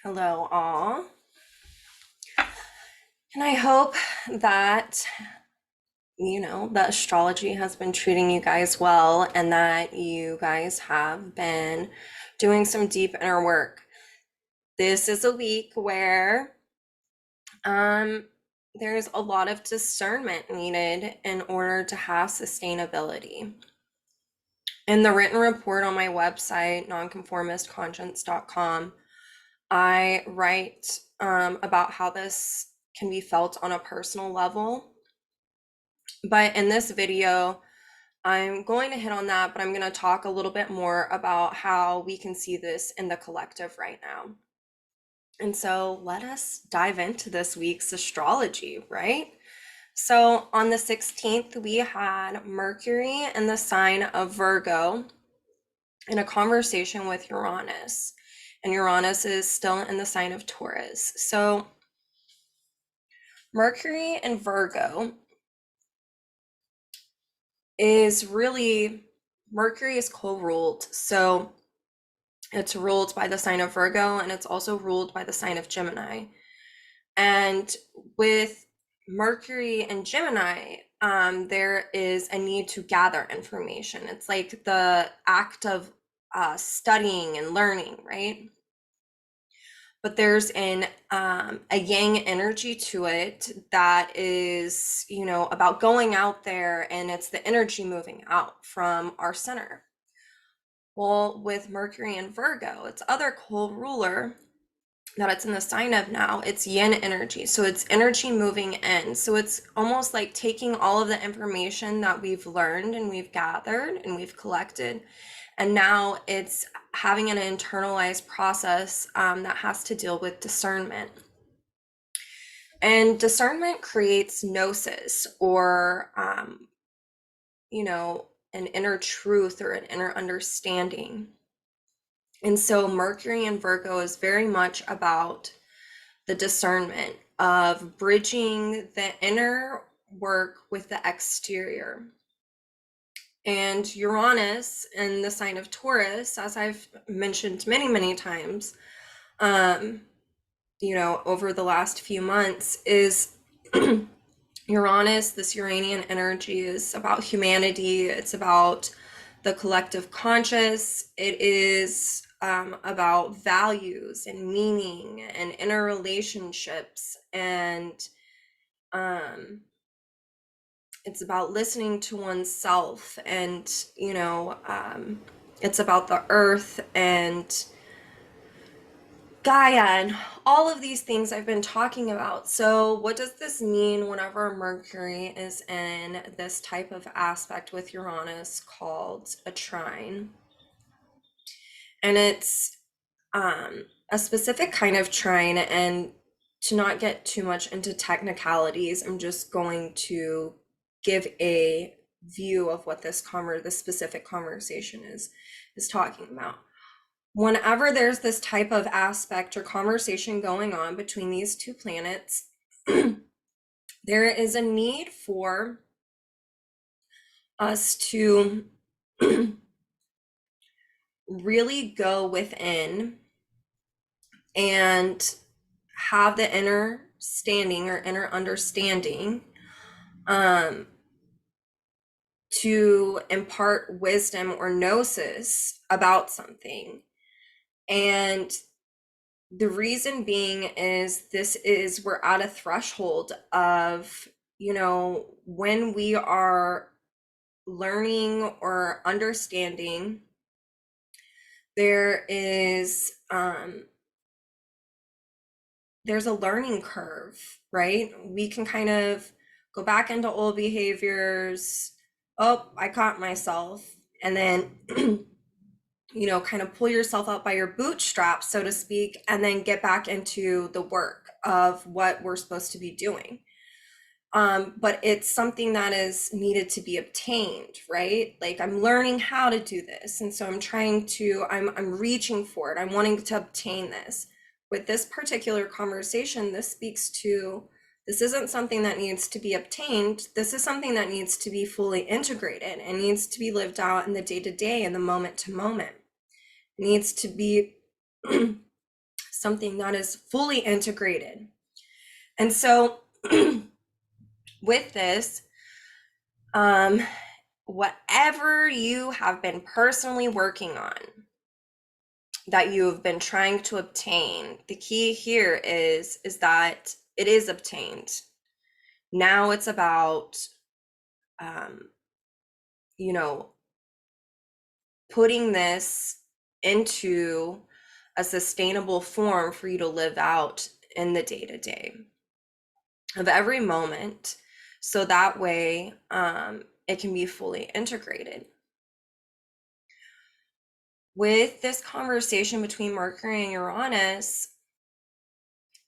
Hello, all. And I hope that, that astrology has been treating you guys well and that you guys have been doing some deep inner work. This is a week where um, there's a lot of discernment needed in order to have sustainability. In the written report on my website, nonconformistconscience.com, I write about how this can be felt on a personal level. But in this video, I'm going to hit on that, but I'm going to talk a little bit more about how we can see this in the collective right now. And so let us dive into this week's astrology, right? So on the 16th, we had Mercury in the sign of Virgo in a conversation with Uranus. And Uranus is still in the sign of Taurus. So Mercury in Virgo is really, Mercury is co-ruled. So it's ruled by the sign of Virgo and it's also ruled by the sign of Gemini. And with Mercury and Gemini, there is a need to gather information. It's like the act of studying and learning, right? But there's a yang energy to it that is, about going out there, and it's the energy moving out from our center. Well, with Mercury and Virgo, its other co-ruler that it's in the sign of now, it's yin energy. So it's energy moving in. So it's almost like taking all of the information that we've learned and we've gathered and we've collected, and now it's having an internalized process that has to deal with discernment. And discernment creates gnosis, or, an inner truth or an inner understanding. And so Mercury in Virgo is very much about the discernment of bridging the inner work with the exterior. And Uranus in the sign of Taurus, as I've mentioned many, many times, over the last few months, is Uranus, this Uranian energy, is about humanity. It's about the collective conscious. It is about values and meaning and interrelationships, and it's about listening to oneself, and it's about the earth and Gaia and all of these things I've been talking about. So what does this mean whenever Mercury is in this type of aspect with Uranus called a trine? And it's a specific kind of trine, and to not get too much into technicalities, I'm just going to give a view of what this specific conversation is talking about. Whenever there's this type of aspect or conversation going on between these two planets, there is a need for us to really go within and have the inner standing or inner understanding to impart wisdom or gnosis about something. And the reason being is we're at a threshold of, when we are learning or understanding, there's a learning curve, right? We can kind of go back into old behaviors. Oh, I caught myself. And then kind of pull yourself up by your bootstraps, so to speak, and then get back into the work of what we're supposed to be doing. But it's something that is needed to be obtained, right? Like, I'm learning how to do this. And so I'm reaching for it. I'm wanting to obtain this. With this particular conversation, this isn't something that needs to be obtained. This is something that needs to be fully integrated and needs to be lived out in the day-to-day and the moment to moment. It needs to be something that is fully integrated. And so with this, whatever you have been personally working on that you have been trying to obtain, the key here is that it is obtained. Now it's about you know, putting this into a sustainable form for you to live out in the day-to-day of every moment, so that way it can be fully integrated. With this conversation between Mercury and Uranus,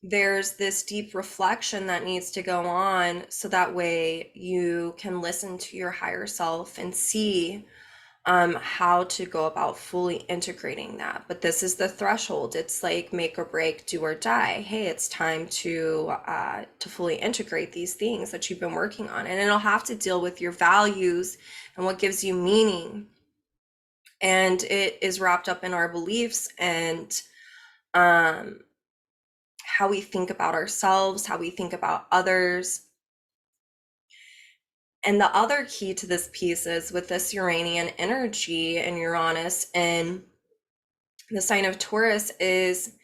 there's this deep reflection that needs to go on, so that way you can listen to your higher self and see how to go about fully integrating that. But this is the threshold. It's like make or break, do or die. Hey, it's time to fully integrate these things that you've been working on, and it'll have to deal with your values and what gives you meaning. And it is wrapped up in our beliefs and how we think about ourselves, how we think about others. And the other key to this piece is with this Uranian energy and Uranus and the sign of Taurus, is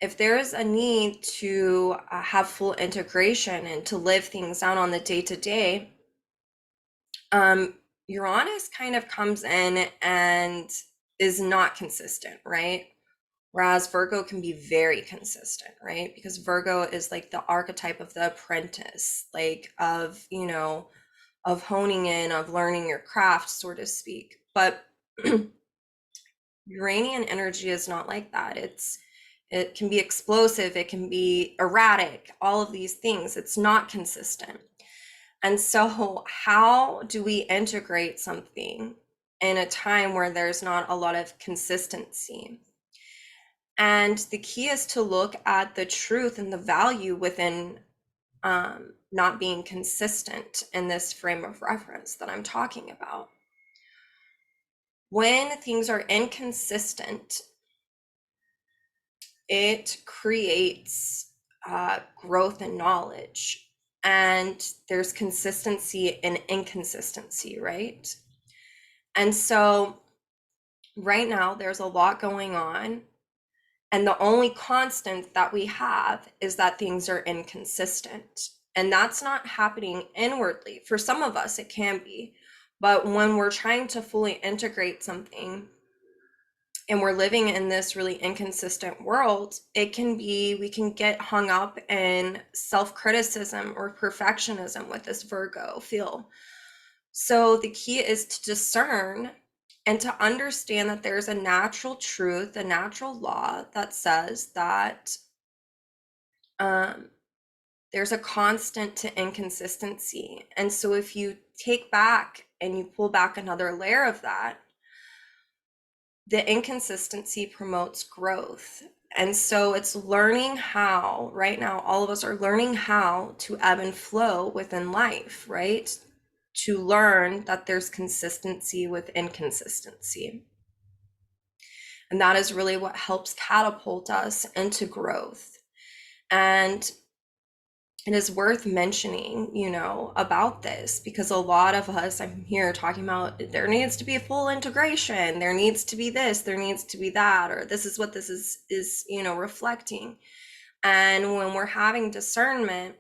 if there is a need to have full integration and to live things out on the day-to-day, Uranus kind of comes in and is not consistent, right? Whereas Virgo can be very consistent, right? Because Virgo is like the archetype of the apprentice, like of, of honing in, of learning your craft, so to speak. But Uranian energy is not like that. It can be explosive, it can be erratic, all of these things. It's not consistent. And so how do we integrate something in a time where there's not a lot of consistency? And the key is to look at the truth and the value within not being consistent in this frame of reference that I'm talking about. When things are inconsistent, it creates growth and knowledge, and there's consistency and inconsistency, right? And so right now there's a lot going on, and the only constant that we have is that things are inconsistent. And that's not happening inwardly. For some of us, it can be. But when we're trying to fully integrate something and we're living in this really inconsistent world, it can be, we can get hung up in self-criticism or perfectionism with this Virgo feel. So the key is to discern and to understand that there's a natural truth, a natural law that says that there's a constant to inconsistency. And so if you take back and you pull back another layer of that, the inconsistency promotes growth. And so it's learning how, right now, all of us are learning how to ebb and flow within life, right? To learn that there's consistency with inconsistency. And that is really what helps catapult us into growth. And it is worth mentioning, about this, because a lot of us, I'm here talking about there needs to be a full integration, there needs to be this, there needs to be that, or this is what this is reflecting. And when we're having discernment,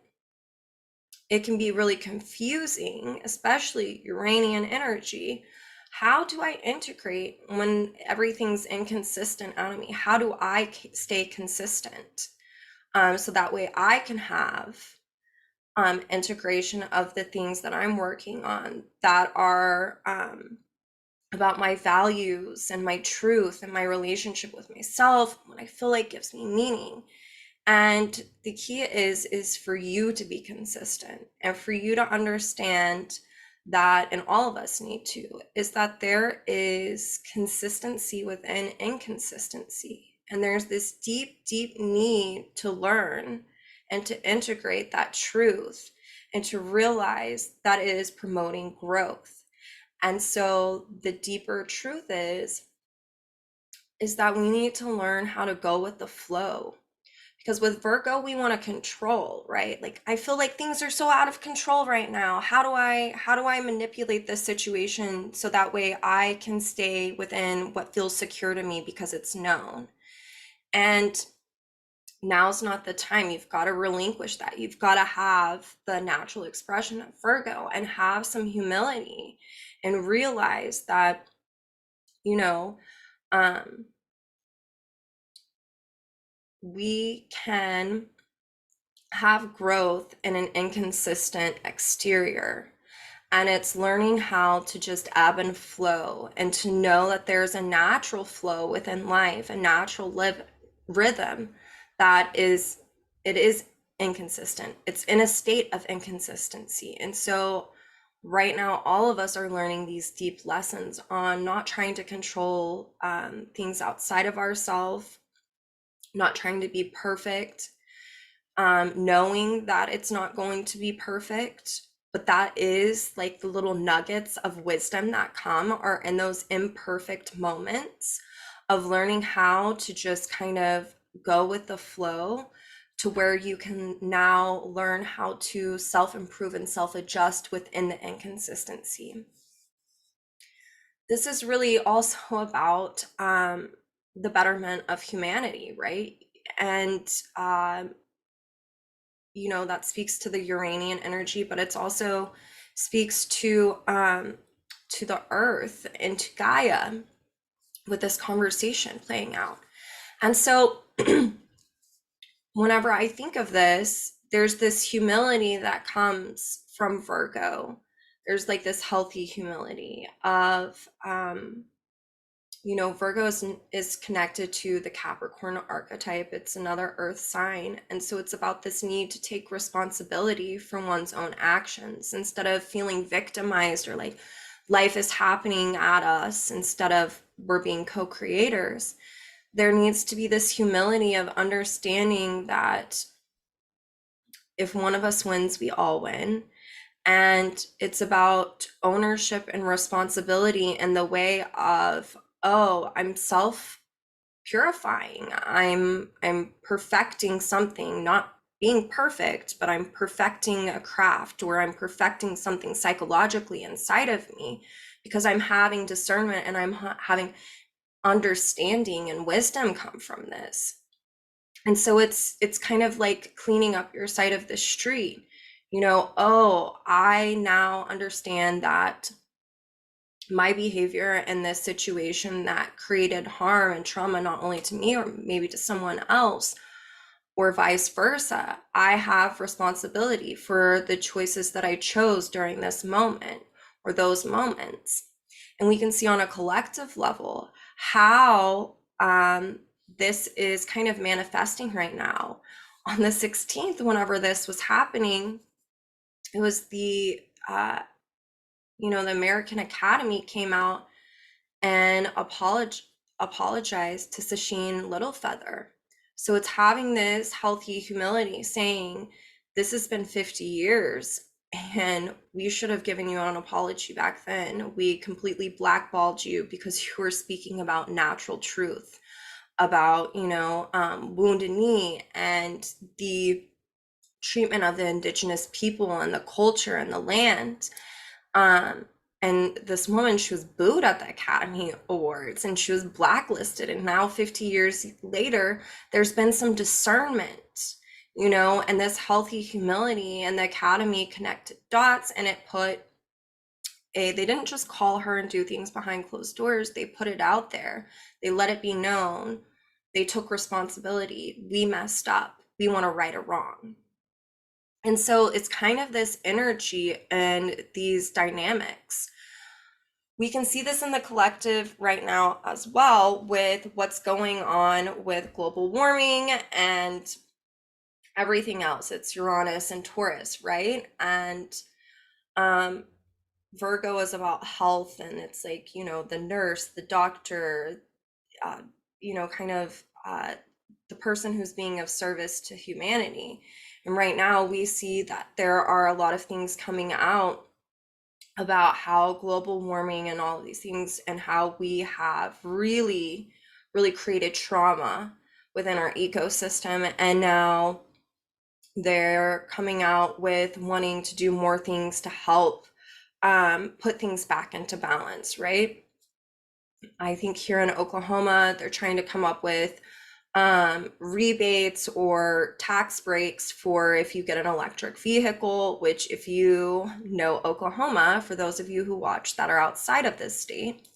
it can be really confusing, especially Uranian energy. How do I integrate when everything's inconsistent out of me? How do I stay consistent? So that way I can have integration of the things that I'm working on that are about my values and my truth and my relationship with myself, what I feel like gives me meaning. And the key is for you to be consistent and for you to understand that, and all of us need to, is that there is consistency within inconsistency. And there's this deep, deep need to learn and to integrate that truth and to realize that it is promoting growth. And so the deeper truth is that we need to learn how to go with the flow. Because with Virgo, we want to control, right? Like I feel like things are so out of control right now. How do I manipulate this situation so that way I can stay within what feels secure to me because it's known. And now's not the time. You've got to relinquish that. You've got to have the natural expression of Virgo and have some humility and realize that, you know, um, we can have growth in an inconsistent exterior. And it's learning how to just ebb and flow and to know that there's a natural flow within life, a natural rhythm that it is inconsistent. It's in a state of inconsistency. And so right now, all of us are learning these deep lessons on not trying to control things outside of ourselves, not trying to be perfect, knowing that it's not going to be perfect, but that is like the little nuggets of wisdom that come are in those imperfect moments of learning how to just kind of go with the flow to where you can now learn how to self-improve and self-adjust within the inconsistency. This is really also about the betterment of humanity, right? And that speaks to the Uranian energy, but it's also speaks to the earth and to Gaia with this conversation playing out. And so whenever I think of this, there's this humility that comes from Virgo. There's like this healthy humility of Virgo is connected to the Capricorn archetype. It's another earth sign. And so it's about this need to take responsibility for one's own actions instead of feeling victimized or like life is happening at us instead of we're being co-creators. There needs to be this humility of understanding that if one of us wins, we all win. And it's about ownership and responsibility in the way of, oh, I'm self purifying. I'm perfecting something, not being perfect, but I'm perfecting a craft, or I'm perfecting something psychologically inside of me because I'm having discernment and I'm having understanding and wisdom come from this. And so it's kind of like cleaning up your side of the street. Oh, I now understand that my behavior in this situation that created harm and trauma, not only to me or maybe to someone else, or vice versa. I have responsibility for the choices that I chose during this moment or those moments. And we can see on a collective level how this is kind of manifesting right now. On the 16th, whenever this was happening, it was the American Academy came out and apologized to Sasheen Littlefeather. So it's having this healthy humility saying, this has been 50 years and we should have given you an apology back then. We completely blackballed you because you were speaking about natural truth, about, Wounded Knee and the treatment of the indigenous people and the culture and the land. And this woman, she was booed at the Academy Awards and she was blacklisted. And now 50 years later, there's been some discernment, and this healthy humility, and the Academy connected dots, and it put they didn't just call her and do things behind closed doors. They put it out there. They let it be known. They took responsibility. We messed up. We want to right a wrong. And so it's kind of this energy and these dynamics. We can see this in the collective right now as well with what's going on with global warming and everything else. It's Uranus and Taurus, right? And Virgo is about health, and it's like, the nurse, the doctor, kind of the person who's being of service to humanity. And right now we see that there are a lot of things coming out about how global warming and all of these things and how we have really, really created trauma within our ecosystem. And now they're coming out with wanting to do more things to help put things back into balance, right? I think here in Oklahoma, they're trying to come up with rebates or tax breaks for if you get an electric vehicle, which, if you know Oklahoma, for those of you who watch that are outside of this state,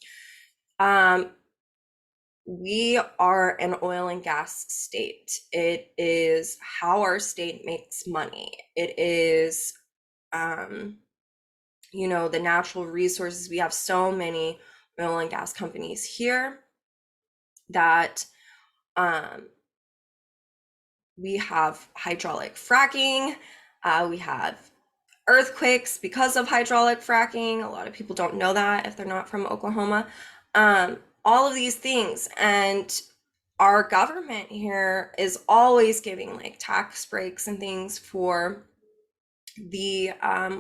we are an oil and gas state. It is how our state makes money. It is, the natural resources. We have so many oil and gas companies here that we have hydraulic fracking. We have earthquakes because of hydraulic fracking. A lot of people don't know that if they're not from Oklahoma. All of these things. And our government here is always giving like tax breaks and things for the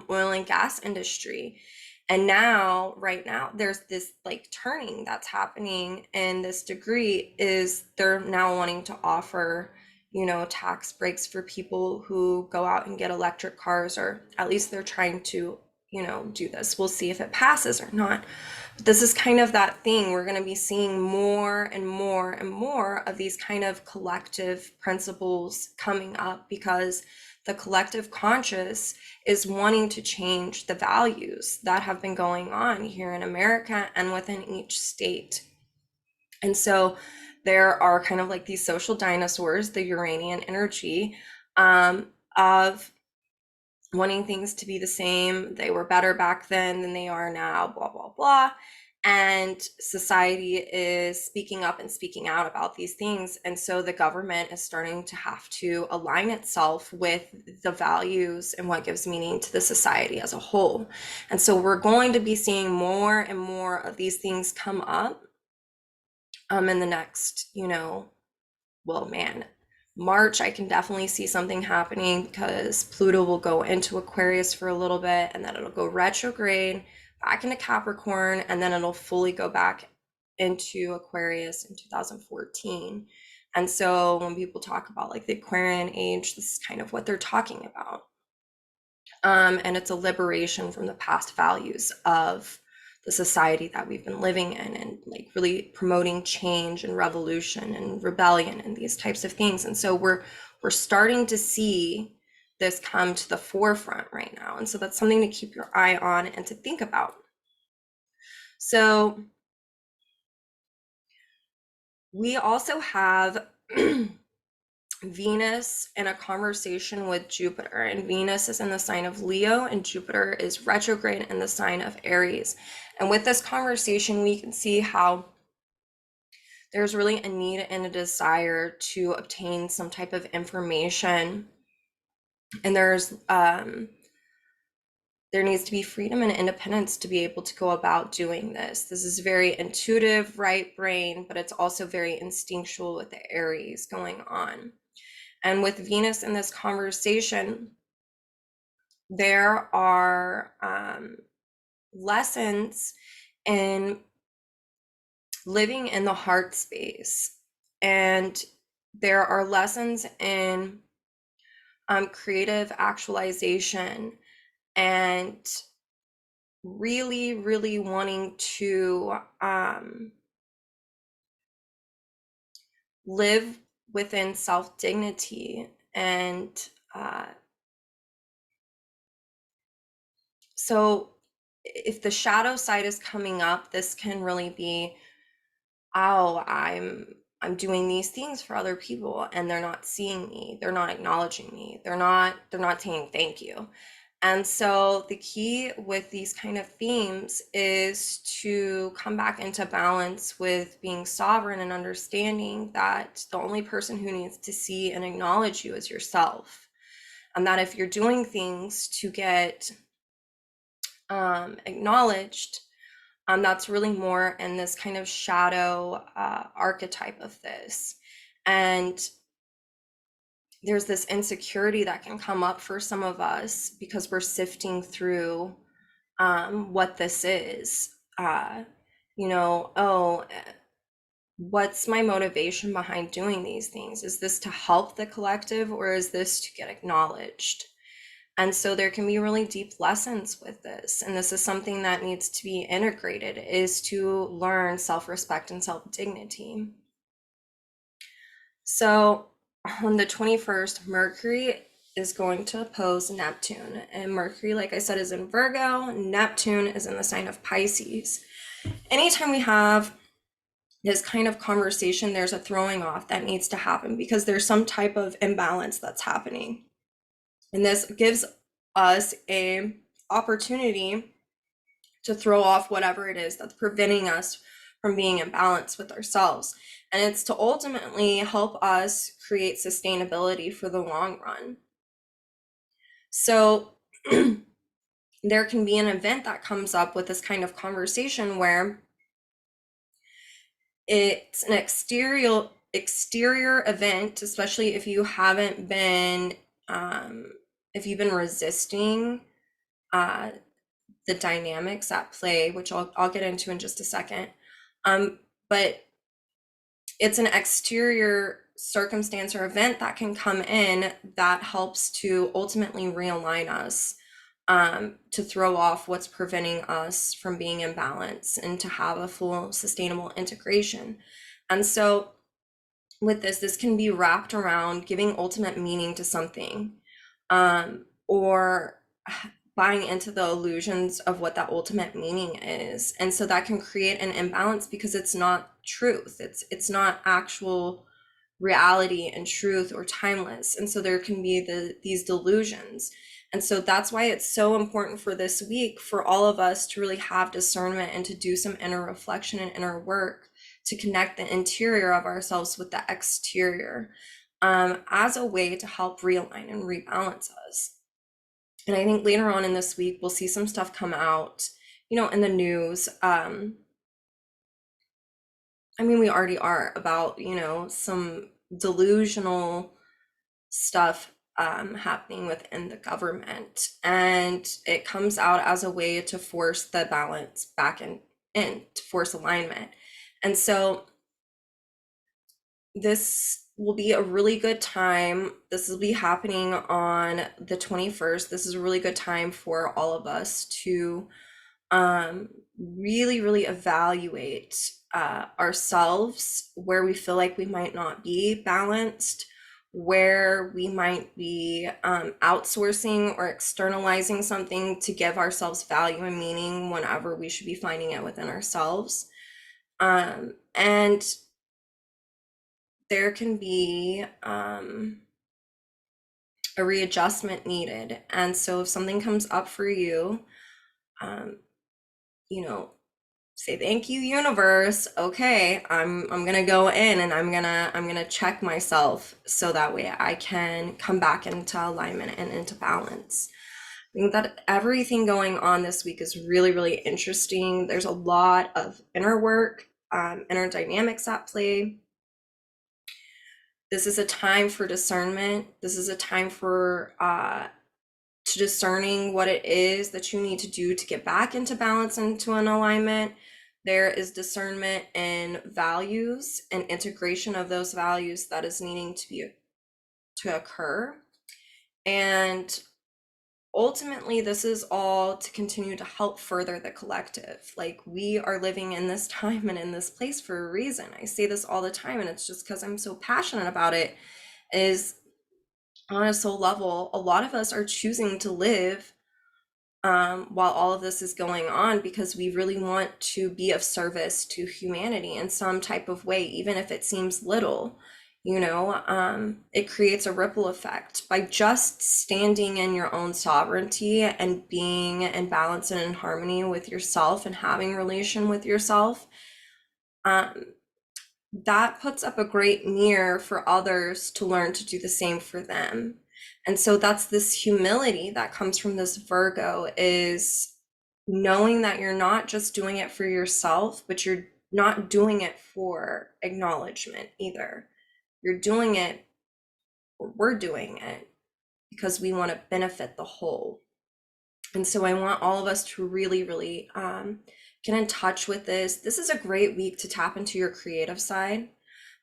oil and gas industry. And now, right now, there's this like turning that's happening, and this degree is they're now wanting to offer, tax breaks for people who go out and get electric cars, or at least they're trying to, do this. We'll see if it passes or not. But this is kind of that thing. We're going to be seeing more and more and more of these kind of collective principles coming up, because the collective conscious is wanting to change the values that have been going on here in America and within each state. And so there are kind of like these social dinosaurs, the Uranian energy, of wanting things to be the same. They were better back then than they are now, blah, blah, blah. And society is speaking up and speaking out about these things. And so the government is starting to have to align itself with the values and what gives meaning to the society as a whole. And so we're going to be seeing more and more of these things come up in the next, March, I can definitely see something happening, because Pluto will go into Aquarius for a little bit, and then it'll go retrograde back into Capricorn, and then it'll fully go back into Aquarius in 2014. And so when people talk about like the Aquarian age, this is kind of what they're talking about. And it's a liberation from the past values of the society that we've been living in, and like really promoting change and revolution and rebellion and these types of things. And so we're starting to see this come to the forefront right now. And so that's something to keep your eye on and to think about. So we also have Venus in a conversation with Jupiter, and Venus is in the sign of Leo and Jupiter is retrograde in the sign of Aries. And with this conversation, we can see how there's really a need and a desire to obtain some type of information, and there needs to be freedom and independence to be able to go about doing this. This is very intuitive, right brain, but it's also very instinctual with the Aries going on. And with Venus in this conversation, there are lessons in living in the heart space, and there are lessons in creative actualization, and really, really wanting to live within self-dignity. And so if the shadow side is coming up, this can really be, oh, I'm doing these things for other people and they're not seeing me, they're not acknowledging me, they're not saying thank you. And so the key with these kind of themes is to come back into balance with being sovereign and understanding that the only person who needs to see and acknowledge you is yourself. And that if you're doing things to get acknowledged, that's really more in this kind of shadow archetype of this. And there's this insecurity that can come up for some of us because we're sifting through what this is. Oh, what's my motivation behind doing these things? Is this to help the collective, or is this to get acknowledged? And so there can be really deep lessons with this. And this is something that needs to be integrated, is to learn self-respect and self-dignity. So on the 21st, Mercury is going to oppose Neptune. And Mercury, like I said, is in Virgo. Neptune is in the sign of Pisces. Anytime we have this kind of conversation, there's a throwing off that needs to happen because there's some type of imbalance that's happening. And this gives us a opportunity to throw off whatever it is that's preventing us from being in balance with ourselves. And it's to ultimately help us create sustainability for the long run. So there can be an event that comes up with this kind of conversation where it's an exterior event, especially if you haven't been if you've been resisting the dynamics at play, which I'll get into in just a second. But it's an exterior circumstance or event that can come in that helps to ultimately realign us, to throw off what's preventing us from being in balance and to have a full sustainable integration. And so with this can be wrapped around giving ultimate meaning to something, or buying into the illusions of what that ultimate meaning is. And so that can create an imbalance because it's not truth. It's not actual reality and truth or timeless. And so there can be these delusions. And so that's why it's so important for this week for all of us to really have discernment and to do some inner reflection and inner work to connect the interior of ourselves with the exterior, as a way to help realign and rebalance us. And I think later on in this week, we'll see some stuff come out, in the news. We already are about, some delusional stuff happening within the government. And it comes out as a way to force the balance back in, to force alignment. And so this will be a really good time. This will be happening on the 21st. This is a really good time for all of us to really, really evaluate ourselves, where we feel like we might not be balanced, where we might be outsourcing or externalizing something to give ourselves value and meaning whenever we should be finding it within ourselves. And there can be a readjustment needed. And so if something comes up for you, say thank you, universe. Okay, I'm gonna go in and I'm gonna check myself so that way I can come back into alignment and into balance. I think that everything going on this week is really, really interesting. There's a lot of inner work, inner dynamics at play. This is a time for discernment. This is a time for to discerning what it is that you need to do to get back into balance, into an alignment. There is discernment in values and integration of those values that is needing to occur. And ultimately, this is all to continue to help further the collective. Like, we are living in this time and in this place for a reason. I say this all the time, and it's just because I'm so passionate about it, is on a soul level, a lot of us are choosing to live while all of this is going on because we really want to be of service to humanity in some type of way, even if it seems little. It creates a ripple effect by just standing in your own sovereignty and being in balance and in harmony with yourself and having relation with yourself. That puts up a great mirror for others to learn to do the same for them. And so that's this humility that comes from this Virgo, is knowing that you're not just doing it for yourself, but you're not doing it for acknowledgement either. You're doing it, or we're doing it, because we want to benefit the whole. And so I want all of us to really, really get in touch with this. This is a great week to tap into your creative side.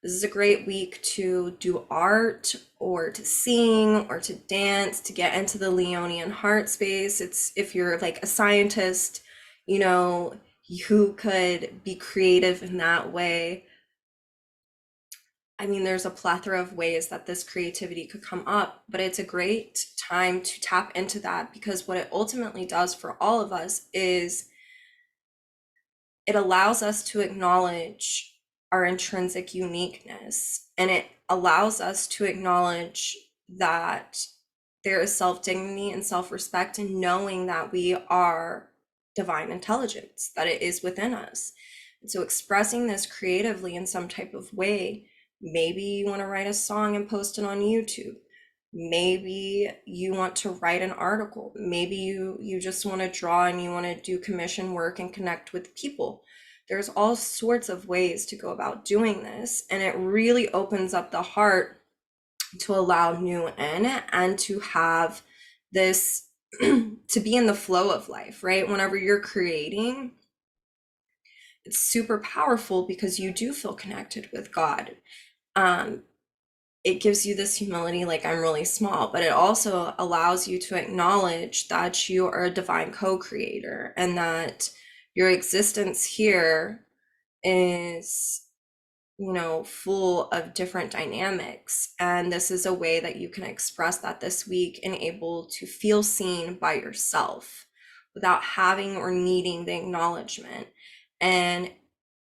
This is a great week to do art or to sing or to dance, to get into the Leonian heart space. It's if you're like a scientist, you know, you could be creative in that way. I mean, there's a plethora of ways that this creativity could come up, but it's a great time to tap into that because what it ultimately does for all of us is it allows us to acknowledge our intrinsic uniqueness, and it allows us to acknowledge that there is self-dignity and self-respect in knowing that we are divine intelligence, that it is within us. And so expressing this creatively in some type of way, maybe you want to write a song and post it on YouTube. Maybe you want to write an article. Maybe you just want to draw and you want to do commission work and connect with people. There's all sorts of ways to go about doing this, and it really opens up the heart to allow new in and to have this to be in the flow of life, right? Whenever you're creating, it's super powerful because you do feel connected with God. It gives you this humility, like I'm really small, but it also allows you to acknowledge that you are a divine co-creator and that your existence here is, you know, full of different dynamics. And this is a way that you can express that this week and able to feel seen by yourself without having or needing the acknowledgement. And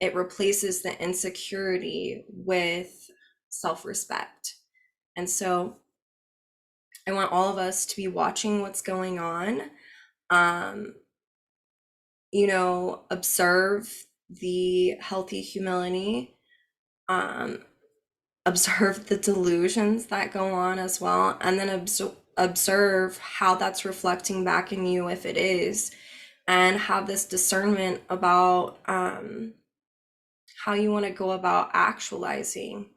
it replaces the insecurity with self-respect. And so I want all of us to be watching what's going on. You know, observe the healthy humility, observe the delusions that go on as well, and then observe how that's reflecting back in you if it is, and have this discernment about how you want to go about actualizing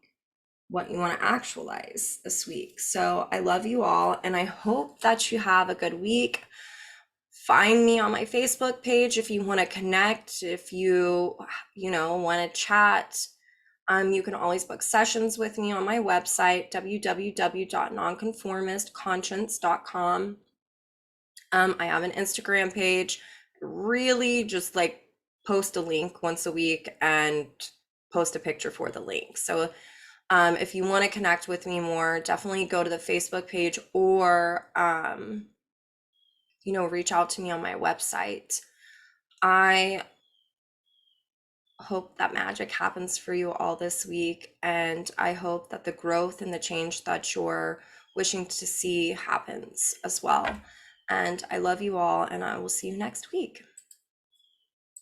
what you want to actualize this week. So I love you all, and I hope that you have a good week. Find me on my Facebook page if you want to connect, if you know, want to chat. You can always book sessions with me on my website, www.nonconformistconscience.com. I have an Instagram page, really just like post a link once a week and post a picture for the link. So if you want to connect with me more, definitely go to the Facebook page or, you know, reach out to me on my website. I hope that magic happens for you all this week, and I hope that the growth and the change that you're wishing to see happens as well. And I love you all, and I will see you next week.